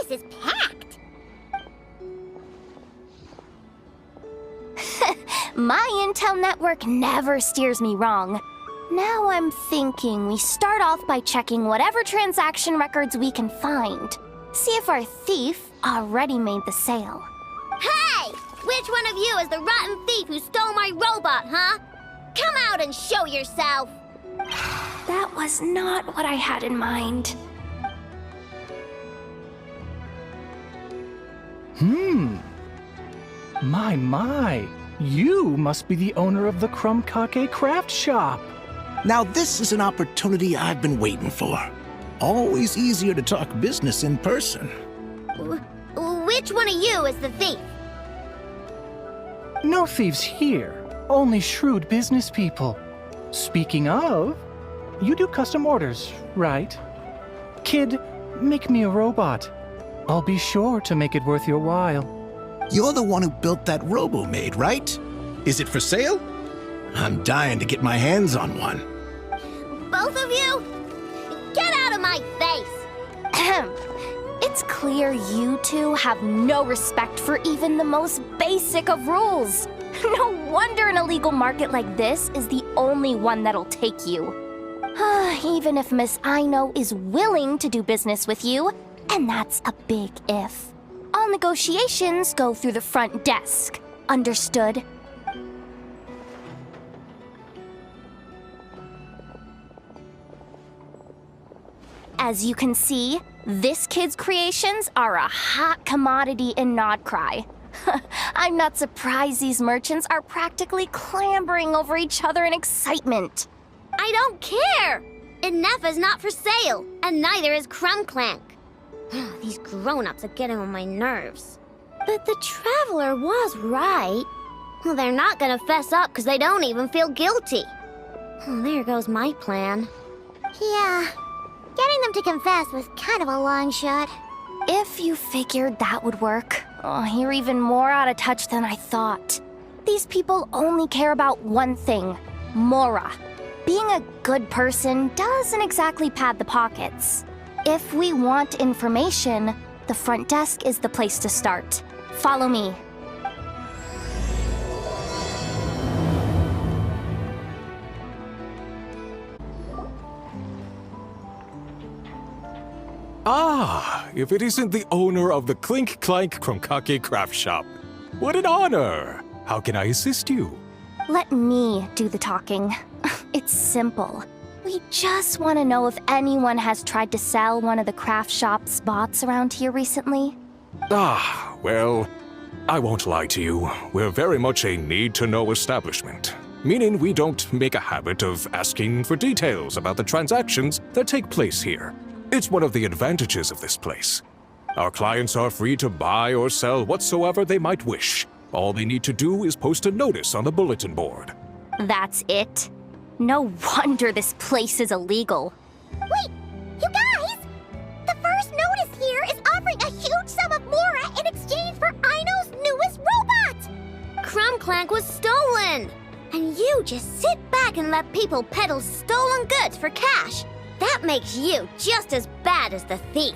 place is packed. My intel network never steers me wrong. Now I'm thinking we start off by checking whatever transaction records we can find. See if our thief already made the sale. Hey! Which one of you is the rotten thief who stole my robot, huh? Come out and show yourself! That was not what I had in mind. My. You must be the owner of the Krumkake craft shop. Now this is an opportunity I've been waiting for. Always easier to talk business in person. Which one of you is the thief? No thieves here, only shrewd business people. Speaking of, you do custom orders, right? Kid, make me a robot. I'll be sure to make it worth your while. You're the one who built that robo-maid, right? Is it for sale? I'm dying to get my hands on one. Both of you? Get out of my face! It's clear you two have no respect for even the most basic of rules. No wonder an illegal market like this is the only one that'll take you. Even if Miss Aino is willing to do business with you, and that's a big if. All negotiations go through the front desk. Understood? As you can see, this kid's creations are a hot commodity in Nodcry. I'm not surprised these merchants are practically clambering over each other in excitement. I don't care! Inefa's not for sale, and neither is Krumklank. These grown-ups are getting on my nerves. But the Traveler was right. Well, they're not gonna fess up because they don't even feel guilty. Oh, there goes my plan. Yeah, getting them to confess was kind of a long shot. If you figured that would work, you're even more out of touch than I thought. These people only care about one thing, Mora. Being a good person doesn't exactly pad the pockets. If we want information, the front desk is the place to start. Follow me. Ah, if it isn't the owner of the Clink Clank Krumkake craft shop. What an honor! How can I assist you? Let me do the talking. It's simple. We just want to know if anyone has tried to sell one of the craft shop's bots around here recently. Ah, well, I won't lie to you. We're very much a need-to-know establishment, meaning we don't make a habit of asking for details about the transactions that take place here. It's one of the advantages of this place. Our clients are free to buy or sell whatsoever they might wish. All they need to do is post a notice on the bulletin board. That's it? No wonder this place is illegal. Wait, you guys! The first notice here is offering a huge sum of Mora in exchange for Aino's newest robot! Krumklank was stolen! And you just sit back and let people peddle stolen goods for cash. That makes you just as bad as the thief.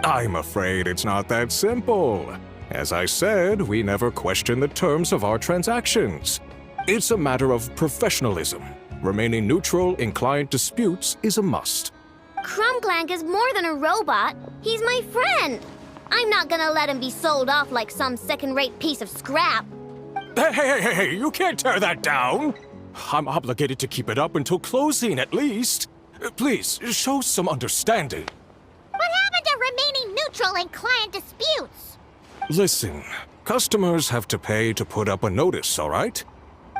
I'm afraid it's not that simple. As I said, we never question the terms of our transactions. It's a matter of professionalism. Remaining neutral in client disputes is a must. Krumklank is more than a robot. He's my friend. I'm not gonna let him be sold off like some second-rate piece of scrap. Hey, you can't tear that down! I'm obligated to keep it up until closing, at least. Please, show some understanding. What happened to remaining neutral in client disputes? Listen, customers have to pay to put up a notice, all right?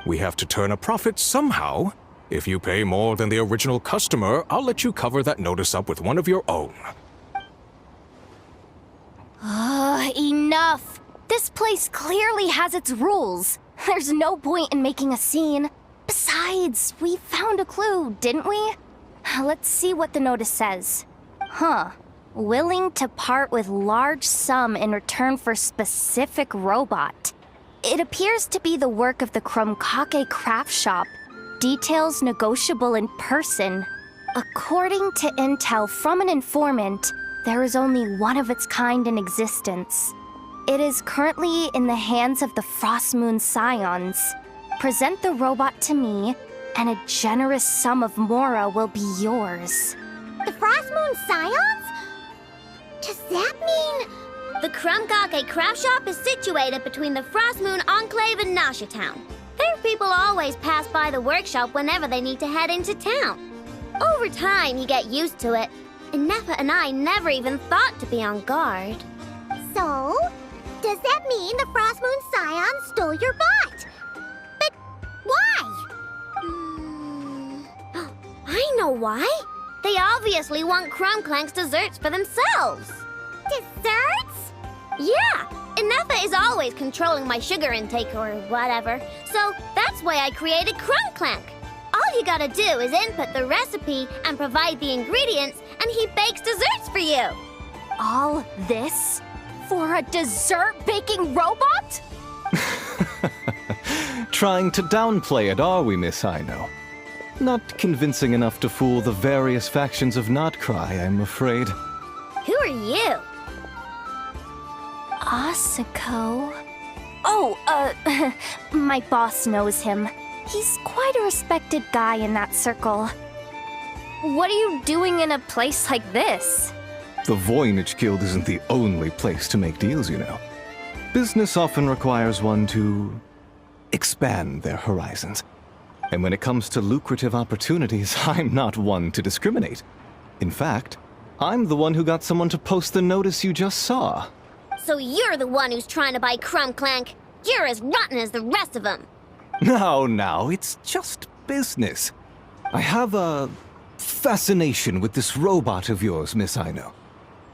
We have to turn a profit somehow. If you pay more than the original customer, I'll let you cover that notice up with one of your own. Enough! This place clearly has its rules. There's no point in making a scene. Besides, we found a clue, didn't we? Let's see what the notice says. Willing to part with large sum in return for specific robot. It appears to be the work of the Krumkake craft shop. Details negotiable in person. According to intel from an informant, there is only one of its kind in existence. It is currently in the hands of the Frost Moon Scions. Present the robot to me, and a generous sum of Mora will be yours. The Frost Moon Scions? Does that mean... The Krumkake craft shop is situated between the Frost Moon Enclave and Nasha Town. Their people always pass by the workshop whenever they need to head into town. Over time, you get used to it. And Nefa and I never even thought to be on guard. So, does that mean the Frost Moon Scions stole your bot? But why? I know why. They obviously want Crumclank's desserts for themselves. Desserts? Yeah, and Nefa is always controlling my sugar intake or whatever, so that's why I created Crumclank. All you gotta do is input the recipe and provide the ingredients, and he bakes desserts for you. All this for a dessert baking robot? Trying to downplay it, are we, Miss Aino? Not convincing enough to fool the various factions of Notcry, I'm afraid. Who are you? Asako? Oh, my boss knows him. He's quite a respected guy in that circle. What are you doing in a place like this? The Voynich Guild isn't the only place to make deals, you know. Business often requires one to expand their horizons. And when it comes to lucrative opportunities, I'm not one to discriminate. In fact, I'm the one who got someone to post the notice you just saw. So you're the one who's trying to buy Crumclank. You're as rotten as the rest of them. No, it's just business. I have a fascination with this robot of yours, Miss Aino.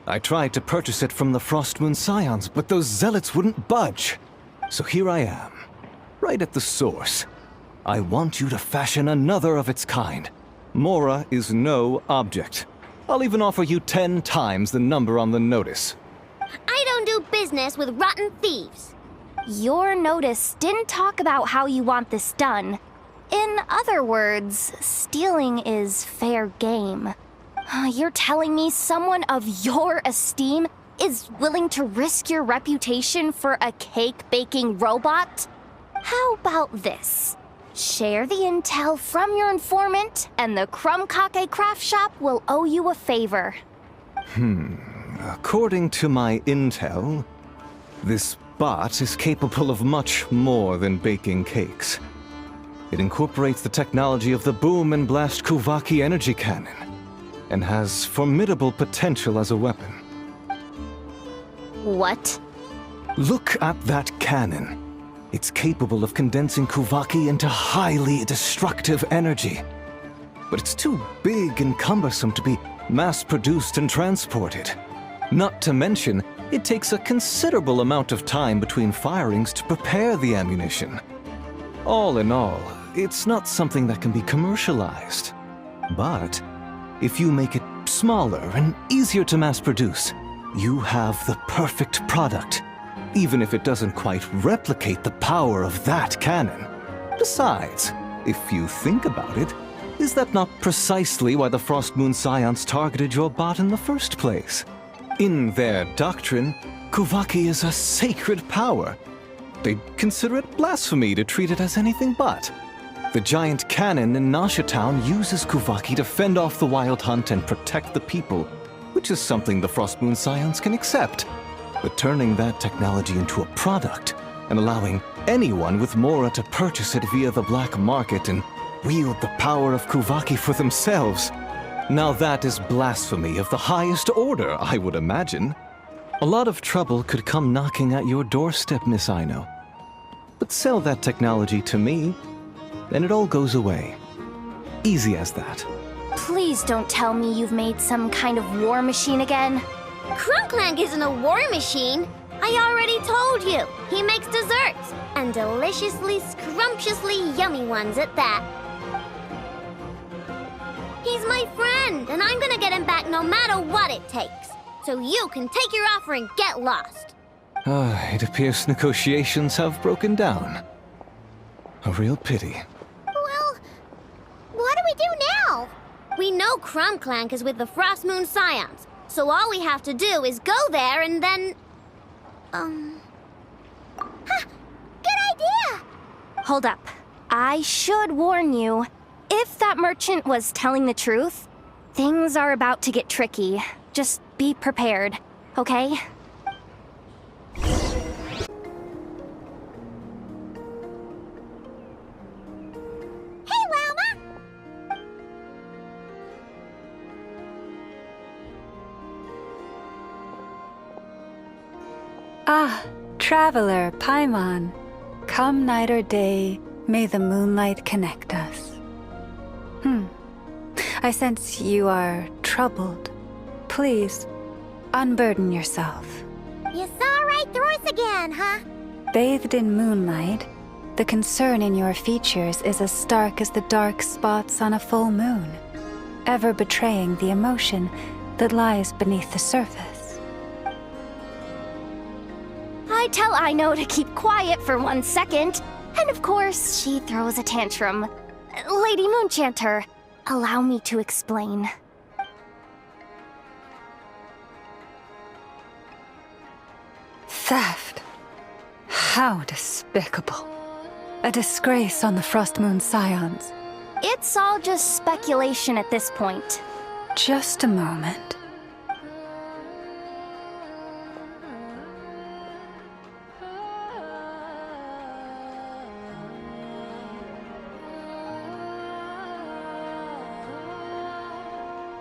I tried to purchase it from the Frost Moon Scions, but those zealots wouldn't budge. So here I am, right at the source. I want you to fashion another of its kind. Mora is no object. I'll even offer you 10 times the number on the notice. I don't do business with rotten thieves. Your notice didn't talk about how you want this done. In other words, stealing is fair game. You're telling me someone of your esteem is willing to risk your reputation for a cake-baking robot? How about this? Share the intel from your informant, and the Krumkake craft shop will owe you a favor. According to my intel, this bot is capable of much more than baking cakes. It incorporates the technology of the Boom and Blast Kuvaki energy cannon, and has formidable potential as a weapon. What? Look at that cannon. It's capable of condensing Kuvaki into highly destructive energy. But it's too big and cumbersome to be mass-produced and transported. Not to mention, it takes a considerable amount of time between firings to prepare the ammunition. All in all, it's not something that can be commercialized. But if you make it smaller and easier to mass-produce, you have the perfect product, even if it doesn't quite replicate the power of that cannon. Besides, if you think about it, is that not precisely why the Frost Moon Scions targeted your bot in the first place? In their doctrine, Kuvaki is a sacred power. They'd consider it blasphemy to treat it as anything but. The giant cannon in Nasha Town uses Kuvaki to fend off the wild hunt and protect the people, which is something the Frost Moon Scions can accept. But turning that technology into a product and allowing anyone with Mora to purchase it via the black market and wield the power of Kuvaki for themselves, now that is blasphemy of the highest order, I would imagine. A lot of trouble could come knocking at your doorstep, Miss Aino. But sell that technology to me, and it all goes away. Easy as that. Please don't tell me you've made some kind of war machine again. Crumclank isn't a war machine. I already told you. He makes desserts, and deliciously, scrumptiously yummy ones at that. He's my friend, and I'm gonna get him back no matter what it takes. So you can take your offer and get lost. It appears negotiations have broken down. A real pity. Well, what do we do now? We know Crumclank is with the Frost Moon Scions, So all we have to do is go there and then... Good idea! Hold up. I should warn you. If that merchant was telling the truth, things are about to get tricky. Just be prepared, okay? Hey, Wilma! Ah, traveler, Paimon. Come night or day, may the moonlight connect us. I sense you are troubled. Please, unburden yourself. You saw right through us again, huh? Bathed in moonlight, the concern in your features is as stark as the dark spots on a full moon, ever betraying the emotion that lies beneath the surface. I tell Aino to keep quiet for 1 second, and of course, she throws a tantrum. Lady Moonchanter, allow me to explain. Theft. How despicable. A disgrace on the Frostmoon Scions. It's all just speculation at this point. Just a moment.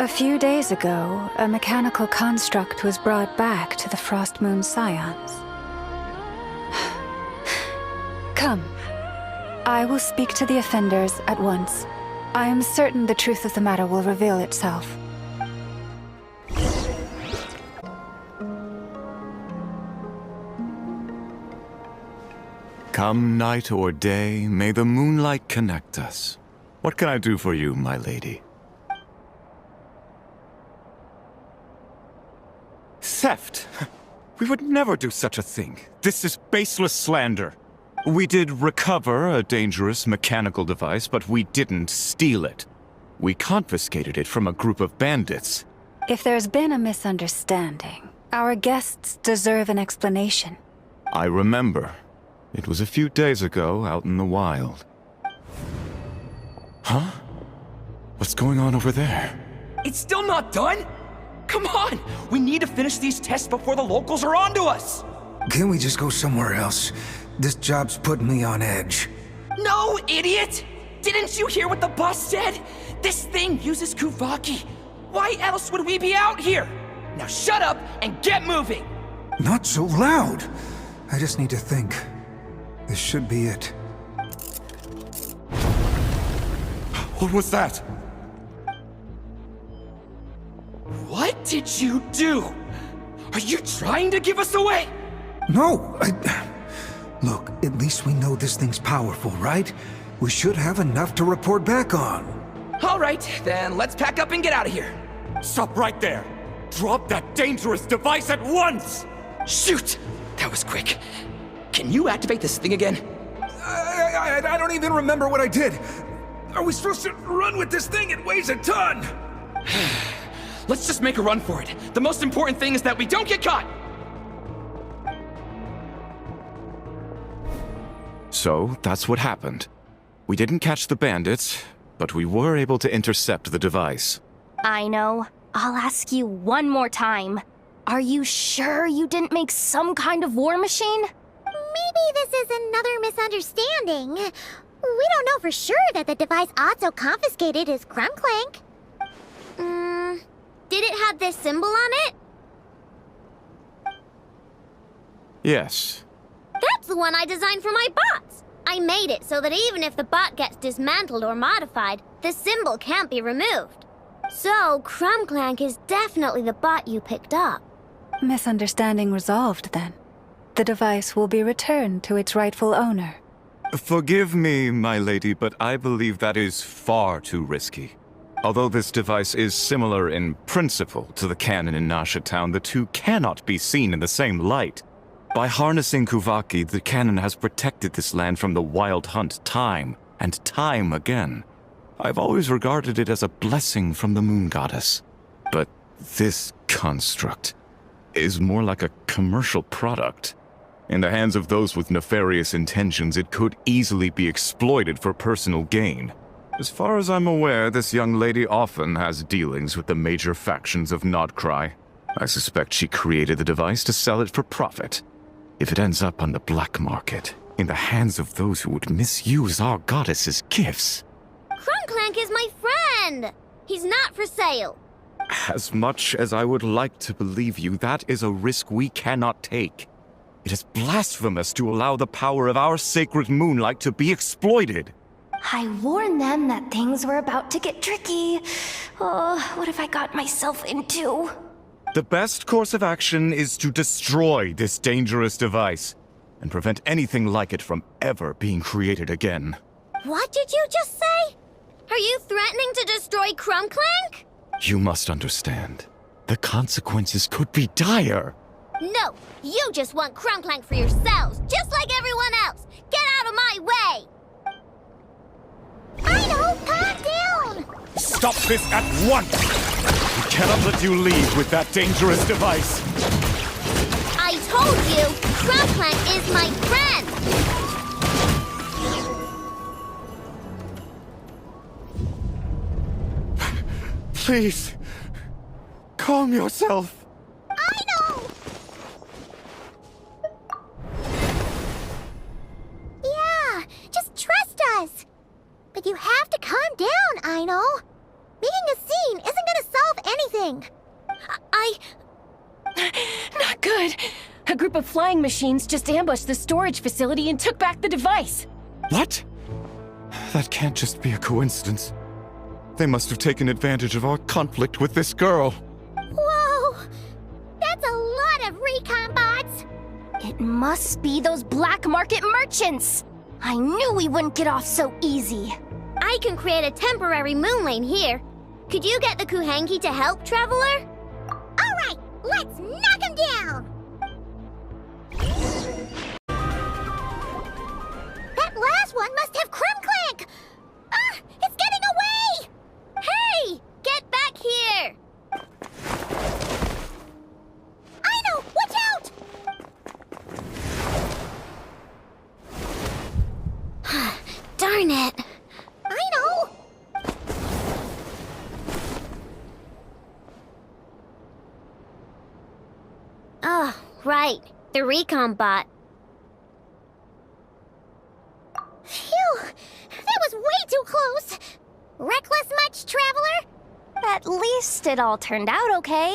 A few days ago, a mechanical construct was brought back to the Frostmoon Scions. Come. I will speak to the offenders at once. I am certain the truth of the matter will reveal itself. Come night or day, may the moonlight connect us. What can I do for you, my lady? Theft! We would never do such a thing. This is baseless slander. We did recover a dangerous mechanical device, but we didn't steal it. We confiscated it from a group of bandits. If there's been a misunderstanding, our guests deserve an explanation. I remember. It was a few days ago out in the wild. Huh? What's going on over there? It's still not done? Come on! We need to finish these tests before the locals are onto us! Can't we just go somewhere else? This job's putting me on edge. No, idiot! Didn't you hear what the boss said? This thing uses Kuvaki. Why else would we be out here? Now shut up and get moving! Not so loud! I just need to think. This should be it. What was that? What did you do? Are you trying to give us away? No, Look, at least we know this thing's powerful, right? We should have enough to report back on. Alright, then let's pack up and get out of here. Stop right there! Drop that dangerous device at once! Shoot! That was quick. Can you activate this thing again? I don't even remember what I did. Are we supposed to run with this thing? It weighs a ton! Let's just make a run for it. The most important thing is that we don't get caught! So, that's what happened. We didn't catch the bandits, but we were able to intercept the device. Aino, I'll ask you one more time. Are you sure you didn't make some kind of war machine? Maybe this is another misunderstanding. We don't know for sure that the device Otto confiscated is Krumclank. Did it have this symbol on it? Yes. That's the one I designed for my bots. I made it so that even if the bot gets dismantled or modified, the symbol can't be removed. So, Krumclank is definitely the bot you picked up. Misunderstanding resolved, then. The device will be returned to its rightful owner. Forgive me, my lady, but I believe that is far too risky. Although this device is similar in principle to the cannon in Nasha Town, the two cannot be seen in the same light. By harnessing Kuvaki, the cannon has protected this land from the wild hunt time and time again. I've always regarded it as a blessing from the moon goddess. But this construct is more like a commercial product. In the hands of those with nefarious intentions, it could easily be exploited for personal gain. As far as I'm aware, this young lady often has dealings with the major factions of Nodcry. I suspect she created the device to sell it for profit. If it ends up on the black market, in the hands of those who would misuse our goddess's gifts... Krumclank is my friend! He's not for sale. As much as I would like to believe you, that is a risk we cannot take. It is blasphemous to allow the power of our sacred moonlight to be exploited. I warned them that things were about to get tricky. Oh, what have I got myself into? The best course of action is to destroy this dangerous device and prevent anything like it from ever being created again. What did you just say? Are you threatening to destroy Krumclank? You must understand. The consequences could be dire. No, you just want Krumclank for yourselves, just like everyone else. Get out of my way! I know, calm down! Stop this at once! We cannot let you leave with that dangerous device. I told you, Krumclank is my friend! Please, calm yourself. I know! Yeah, just trust us. But you have to calm down, I know. Making a scene isn't gonna solve anything. Not good. A group of flying machines just ambushed the storage facility and took back the device. What? That can't just be a coincidence. They must have taken advantage of our conflict with this girl. Whoa! That's a lot of recon bots! It must be those black market merchants! I knew we wouldn't get off so easy. I can create a temporary moon lane here. Could you get the Kuhangi to help, Traveler? Alright, let's knock him down! That last one must have Krumclank! Ah! It's getting away! Hey! Get back here! I know! Watch out! Darn it! I know! Oh, right. The recon bot. Phew! That was way too close! Reckless much, Traveler? At least it all turned out okay.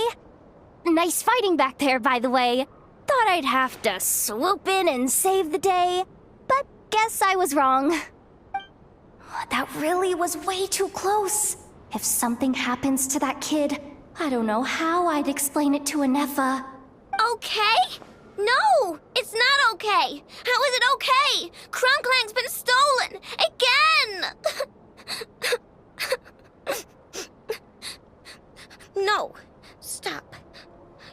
Nice fighting back there, by the way. Thought I'd have to swoop in and save the day, but guess I was wrong. That really was way too close. If something happens to that kid, I don't know how I'd explain it to Anefa. Okay? No! It's not okay! How is it okay? Krumclank's been stolen! Again! No. Stop.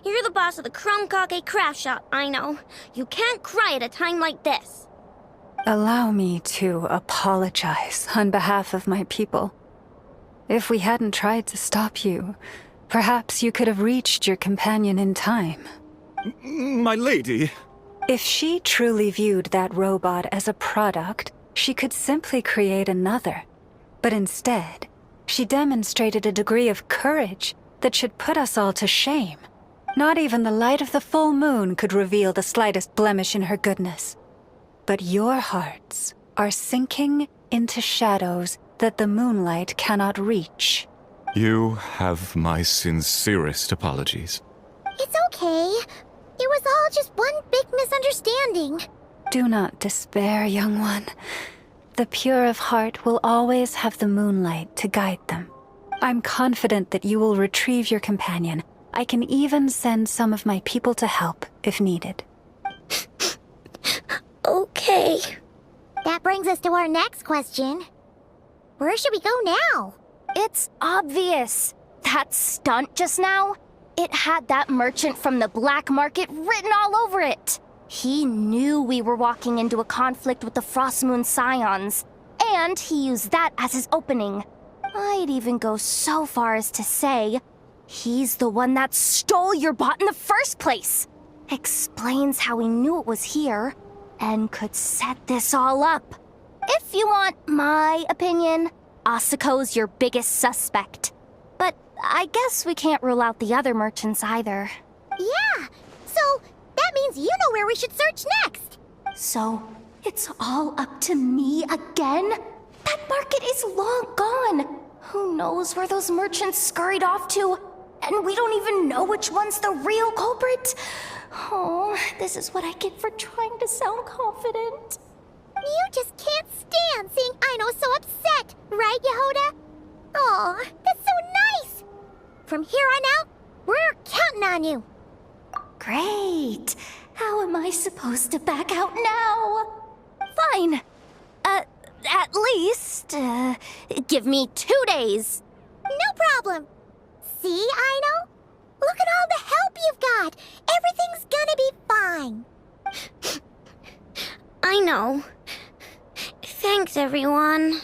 You're the boss of the Krumkake craft shop, I know. You can't cry at a time like this. Allow me to apologize on behalf of my people. If we hadn't tried to stop you, perhaps you could have reached your companion in time. My lady. If she truly viewed that robot as a product, she could simply create another. But instead, she demonstrated a degree of courage that should put us all to shame. Not even the light of the full moon could reveal the slightest blemish in her goodness. But your hearts are sinking into shadows that the moonlight cannot reach. You have my sincerest apologies. It's okay. It was all just one big misunderstanding. Do not despair, young one. The pure of heart will always have the moonlight to guide them. I'm confident that you will retrieve your companion. I can even send some of my people to help if needed. Okay. That brings us to our next question. Where should we go now? It's obvious. That stunt just now, it had that merchant from the black market written all over it. He knew we were walking into a conflict with the Frostmoon Scions, and he used that as his opening. I'd even go so far as to say He's the one that stole your bot in the first place. Explains how he knew it was here and could set this all up. If you want my opinion, Asiko's your biggest suspect. But I guess we can't rule out the other merchants either. Yeah, so that means you know where we should search next. So, it's all up to me again? That market is long gone. Who knows where those merchants scurried off to? And we don't even know which one's the real culprit. Oh, this is what I get for trying to sound confident. You just can't stand seeing Aino so upset, right, Yehoda? Aw, that's so nice! From here on out, we're counting on you. Great. How am I supposed to back out now? Fine. At least, give me 2 days. No problem. See, Aino? Look at all the help you've got. Everything's gonna be fine. I know. Thanks, everyone.